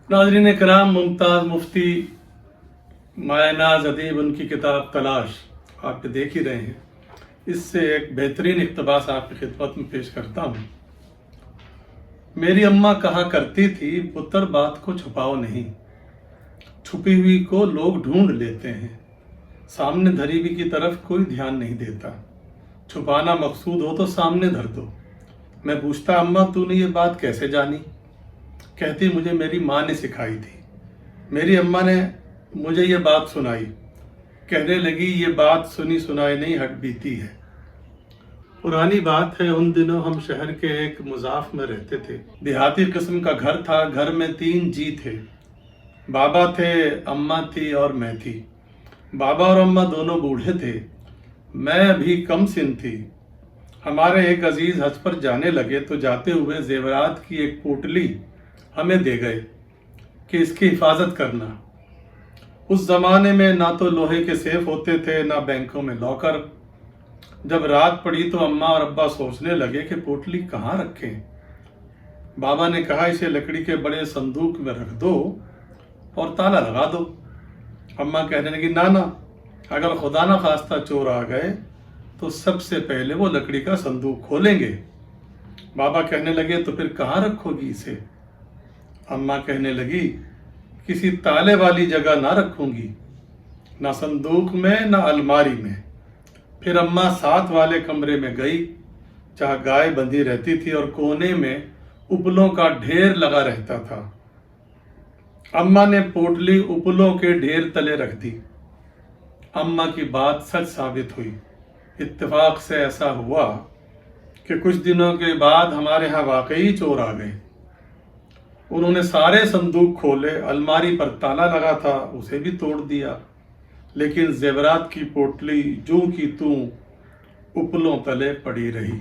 नाज़रीन कराम, मुमताज़ मुफ्ती मायनाज़ अदीब उनकी किताब तलाश आप देख ही रहे हैं। इससे एक बेहतरीन इक़्तिबास आपकी खिदमत में पेश करता हूँ। मेरी अम्मा कहा करती थी, पुत्र बात को छुपाओ नहीं, छुपी हुई को लोग ढूंढ लेते हैं, सामने धरी हुई की तरफ कोई ध्यान नहीं देता, छुपाना मकसूद हो तो सामने धर दो। मैं पूछता, अम्मा तूने ये बात कैसे जानी? कहती, मुझे मेरी माँ ने सिखाई थी। मेरी अम्मा ने मुझे ये बात सुनाई। कहने लगी, ये बात सुनी सुनाई नहीं, हट बीती है। पुरानी बात है, उन दिनों हम शहर के एक मुज़ाफ में रहते थे। देहाती किस्म का घर था। घर में 3 जी थे। बाबा थे, अम्मा थी और मैं थी। बाबा और अम्मा दोनों बूढ़े थे। मैं भी कम सिन थी। हमारे एक अजीज हज पर जाने लगे तो जाते हुए जेवरात की एक पोटली हमें दे गए कि इसकी हिफाजत करना। उस ज़माने में ना तो लोहे के सेफ होते थे, ना बैंकों में लॉकर। जब रात पड़ी तो अम्मा और अब्बा सोचने लगे कि पोटली कहाँ रखें। बाबा ने कहा, इसे लकड़ी के बड़े संदूक में रख दो और ताला लगा दो। अम्मा कहने लगी, ना ना, अगर खुदा ना खास्ता चोर आ गए तो सबसे पहले वो लकड़ी का संदूक खोलेंगे। बाबा कहने लगे, तो फिर कहाँ रखोगी इसे? अम्मा कहने लगी, किसी ताले वाली जगह ना रखूंगी, ना संदूक में ना अलमारी में। फिर अम्मा साथ वाले कमरे में गई, जहाँ गाय बंधी रहती थी और कोने में उपलों का ढेर लगा रहता था। अम्मा ने पोटली उपलों के ढेर तले रख दी। अम्मा की बात सच साबित हुई। इत्तेफाक से ऐसा हुआ कि कुछ दिनों के बाद हमारे यहाँ वाकई चोर आ गए। उन्होंने सारे संदूक खोले, अलमारी पर ताला लगा था उसे भी तोड़ दिया, लेकिन जेवरात की पोटली जूं की तूं उपलों तले पड़ी रही।